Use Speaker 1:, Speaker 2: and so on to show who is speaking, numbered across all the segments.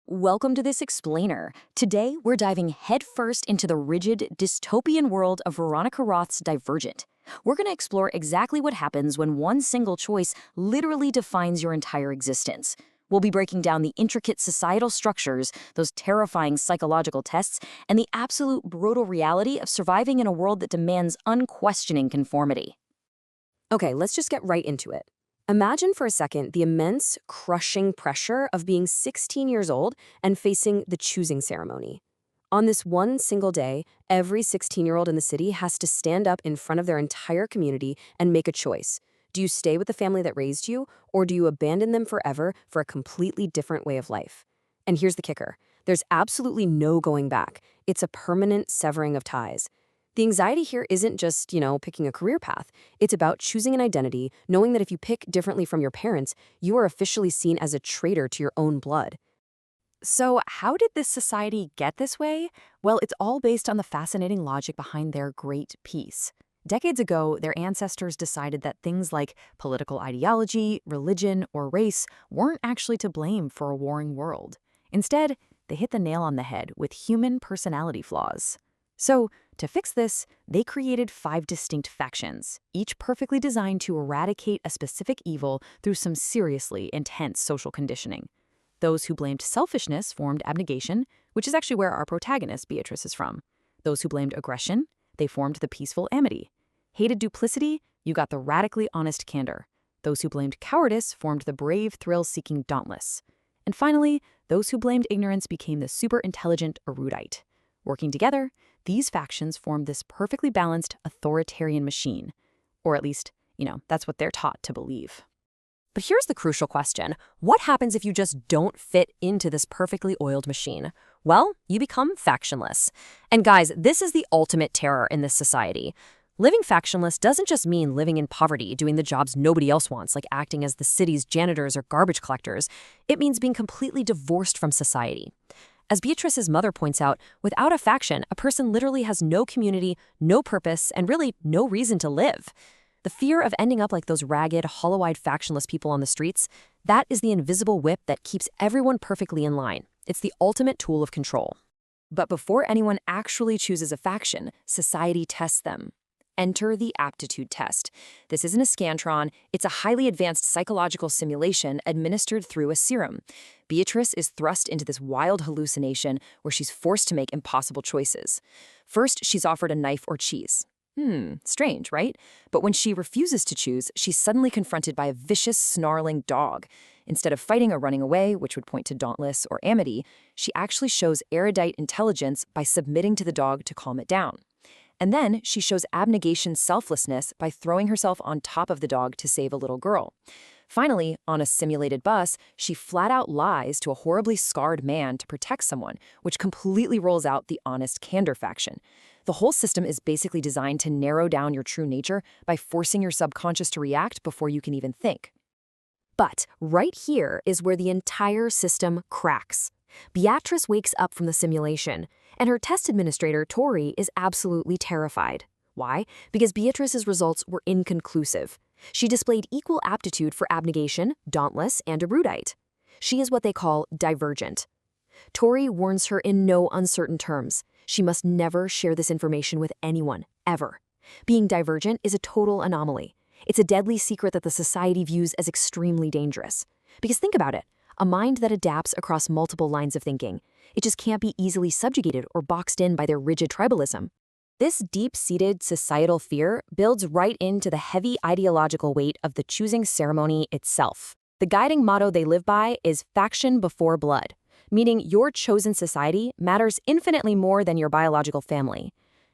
Speaker 1: Welcome to this explainer. Today, we're diving headfirst into the rigid, dystopian world of Veronica Roth's Divergent. We're going to explore exactly what happens when one single choice literally defines your entire existence. We'll be breaking down the intricate societal structures, those terrifying psychological tests, and the absolute brutal reality of surviving in a world that demands unquestioning conformity.
Speaker 2: Okay, let's just get right into it. Imagine for a second the immense, crushing pressure of being 16 years old and facing the choosing ceremony. On this one single day, every 16-year-old in the city has to stand up in front of their entire community and make a choice. Do you stay with the family that raised you, or do you abandon them forever for a completely different way of life? And here's the kicker. There's absolutely no going back. It's a permanent severing of ties. The anxiety here isn't just, picking a career path. It's about choosing an identity, knowing that if you pick differently from your parents, you are officially seen as a traitor to your own blood.
Speaker 3: So, how did this society get this way? Well, it's all based on the fascinating logic behind their great peace. Decades ago, their ancestors decided that things like political ideology, religion, or race weren't actually to blame for a warring world. Instead, they hit the nail on the head with human personality flaws. So, to fix this, they created 5 distinct factions, each perfectly designed to eradicate a specific evil through some seriously intense social conditioning. Those who blamed selfishness formed abnegation, which is actually where our protagonist, Beatrice, is from. Those who blamed aggression, they formed the peaceful amity. Hated duplicity, you got the radically honest candor. Those who blamed cowardice formed the brave, thrill-seeking dauntless. And finally, those who blamed ignorance became the super-intelligent erudite. Working together, these factions formed this perfectly balanced authoritarian machine. Or at least, that's what they're taught to believe.
Speaker 2: But here's the crucial question. What happens if you just don't fit into this perfectly oiled machine? Well, you become factionless. And guys, this is the ultimate terror in this society. Living factionless doesn't just mean living in poverty, doing the jobs nobody else wants, like acting as the city's janitors or garbage collectors. It means being completely divorced from society. As Beatrice's mother points out, without a faction, a person literally has no community, no purpose, and really no reason to live. The fear of ending up like those ragged, hollow-eyed factionless people on the streets, that is the invisible whip that keeps everyone perfectly in line. It's the ultimate tool of control. But before anyone actually chooses a faction, society tests them. Enter the aptitude test. This isn't a scantron, it's a highly advanced psychological simulation administered through a serum. Beatrice is thrust into this wild hallucination where she's forced to make impossible choices. First, she's offered a knife or cheese. Strange, right? But when she refuses to choose, she's suddenly confronted by a vicious, snarling dog. Instead of fighting or running away, which would point to dauntless or amity, she actually shows erudite intelligence by submitting to the dog to calm it down. And then she shows abnegation selflessness by throwing herself on top of the dog to save a little girl. Finally, on a simulated bus, she flat out lies to a horribly scarred man to protect someone, which completely rolls out the honest candor faction. The whole system is basically designed to narrow down your true nature by forcing your subconscious to react before you can even think. But right here is where the entire system cracks. Beatrice wakes up from the simulation, and her test administrator, Tori, is absolutely terrified. Why? Because Beatrice's results were inconclusive. She displayed equal aptitude for abnegation, dauntless, and erudite. She is what they call divergent. Tori warns her in no uncertain terms. She must never share this information with anyone, ever. Being divergent is a total anomaly. It's a deadly secret that the society views as extremely dangerous. Because think about it. A mind that adapts across multiple lines of thinking. It just can't be easily subjugated or boxed in by their rigid tribalism. This deep-seated societal fear builds right into the heavy ideological weight of the choosing ceremony itself. The guiding motto they live by is faction before blood, meaning your chosen society matters infinitely more than your biological family.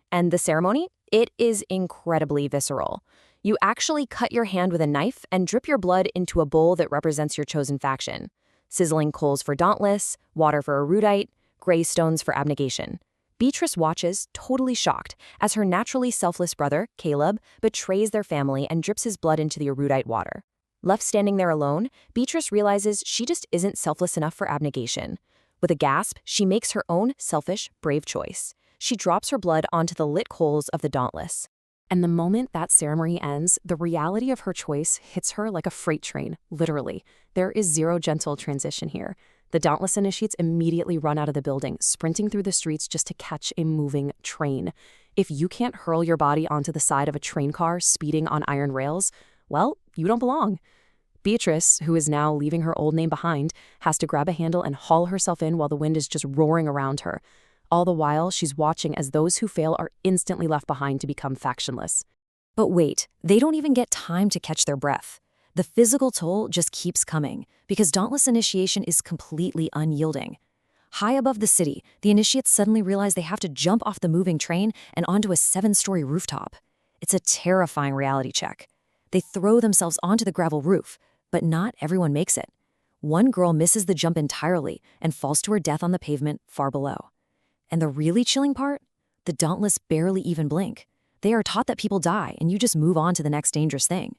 Speaker 2: And the ceremony? It is incredibly visceral. You actually cut your hand with a knife and drip your blood into a bowl that represents your chosen faction. Sizzling coals for dauntless, water for erudite, gray stones for abnegation. Beatrice watches, totally shocked, as her naturally selfless brother, Caleb, betrays their family and drips his blood into the erudite water. Left standing there alone, Beatrice realizes she just isn't selfless enough for abnegation. With a gasp, she makes her own selfish, brave choice. She drops her blood onto the lit coals of the dauntless. And the moment that ceremony ends, the reality of her choice hits her like a freight train, literally. There is zero gentle transition here. The Dauntless initiates immediately run out of the building, sprinting through the streets just to catch a moving train. If you can't hurl your body onto the side of a train car speeding on iron rails, well, you don't belong. Beatrice, who is now leaving her old name behind, has to grab a handle and haul herself in while the wind is just roaring around her. All the while, she's watching as those who fail are instantly left behind to become factionless.
Speaker 1: But wait, they don't even get time to catch their breath. The physical toll just keeps coming, because Dauntless initiation is completely unyielding. High above the city, the initiates suddenly realize they have to jump off the moving train and onto a 7-story rooftop. It's a terrifying reality check. They throw themselves onto the gravel roof, but not everyone makes it. One girl misses the jump entirely and falls to her death on the pavement far below. And the really chilling part? The Dauntless barely even blink. They are taught that people die and you just move on to the next dangerous thing.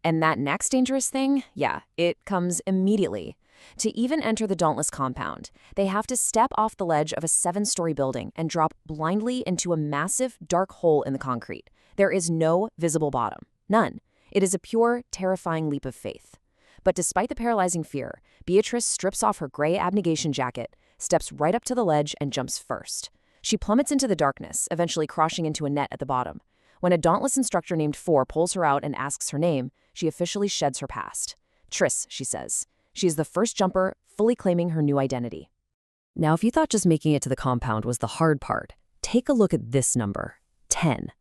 Speaker 2: And that next dangerous thing, yeah, it comes immediately. To even enter the Dauntless compound, they have to step off the ledge of a 7-story building and drop blindly into a massive, dark hole in the concrete. There is no visible bottom. None. It is a pure, terrifying leap of faith. But despite the paralyzing fear, Beatrice strips off her gray abnegation jacket, steps right up to the ledge, and jumps first. She plummets into the darkness, eventually crashing into a net at the bottom. When a Dauntless instructor named Four pulls her out and asks her name, she officially sheds her past. Triss, she says. She is the first jumper, fully claiming her new identity.
Speaker 1: Now, if you thought just making it to the compound was the hard part, take a look at this number, 10.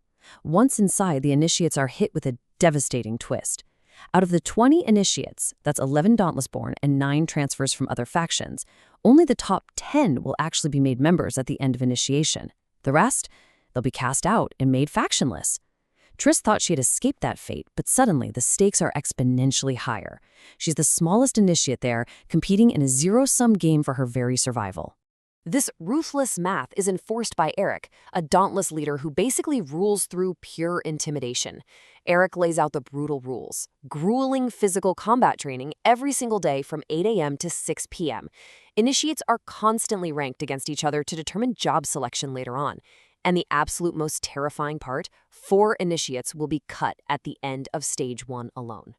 Speaker 1: Once inside, the initiates are hit with a devastating twist. Out of the 20 initiates, that's 11 Dauntless-born and 9 transfers from other factions, only the top 10 will actually be made members at the end of initiation. The rest, they'll be cast out and made factionless. Triss thought she had escaped that fate, but suddenly the stakes are exponentially higher. She's the smallest initiate there, competing in a zero-sum game for her very survival.
Speaker 2: This ruthless math is enforced by Eric, a Dauntless leader who basically rules through pure intimidation. Eric lays out the brutal rules, grueling physical combat training every single day from 8 a.m. to 6 p.m. Initiates are constantly ranked against each other to determine job selection later on. And the absolute most terrifying part, 4 initiates will be cut at the end of Stage 1 alone.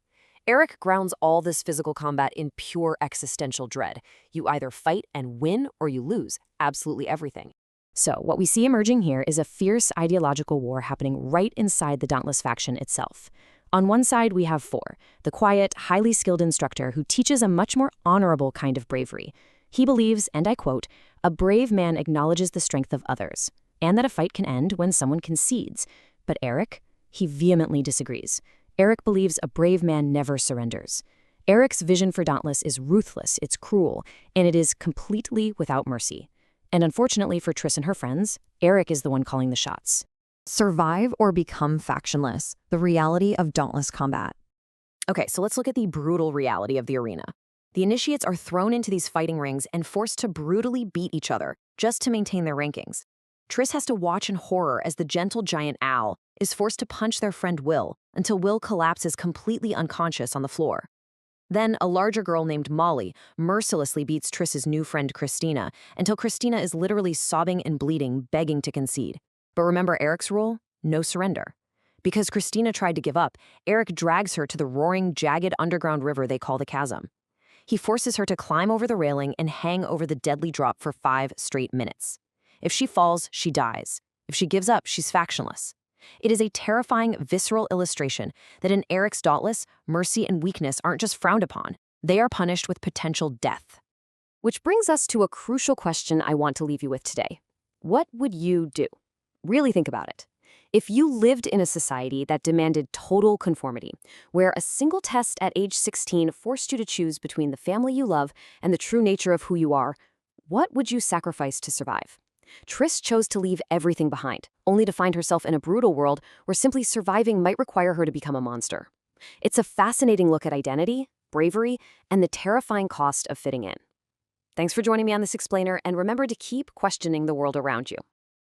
Speaker 2: Eric grounds all this physical combat in pure existential dread. You either fight and win or you lose absolutely everything.
Speaker 1: So what we see emerging here is a fierce ideological war happening right inside the Dauntless faction itself. On one side, we have Four, the quiet, highly skilled instructor who teaches a much more honorable kind of bravery. He believes, and I quote, "A brave man acknowledges the strength of others, and that a fight can end when someone concedes." But Eric, he vehemently disagrees. Eric believes a brave man never surrenders. Eric's vision for Dauntless is ruthless, it's cruel, and it is completely without mercy. And unfortunately for Triss and her friends, Eric is the one calling the shots.
Speaker 3: Survive or become factionless, the reality of Dauntless combat.
Speaker 2: Okay, so let's look at the brutal reality of the arena. The initiates are thrown into these fighting rings and forced to brutally beat each other just to maintain their rankings. Triss has to watch in horror as the gentle giant Al is forced to punch their friend Will until Will collapses completely unconscious on the floor. Then a larger girl named Molly mercilessly beats Triss's new friend Christina until Christina is literally sobbing and bleeding, begging to concede. But remember Eric's rule? No surrender. Because Christina tried to give up, Eric drags her to the roaring, jagged underground river they call the Chasm. He forces her to climb over the railing and hang over the deadly drop for 5 straight minutes. If she falls, she dies. If she gives up, she's factionless. It is a terrifying, visceral illustration that in Eric's Dauntless, mercy and weakness aren't just frowned upon. They are punished with potential death.
Speaker 1: Which brings us to a crucial question I want to leave you with today. What would you do? Really think about it. If you lived in a society that demanded total conformity, where a single test at age 16 forced you to choose between the family you love and the true nature of who you are, what would you sacrifice to survive? Triss chose to leave everything behind, only to find herself in a brutal world where simply surviving might require her to become a monster. It's a fascinating look at identity, bravery, and the terrifying cost of fitting in. Thanks for joining me on this explainer, and remember to keep questioning the world around you.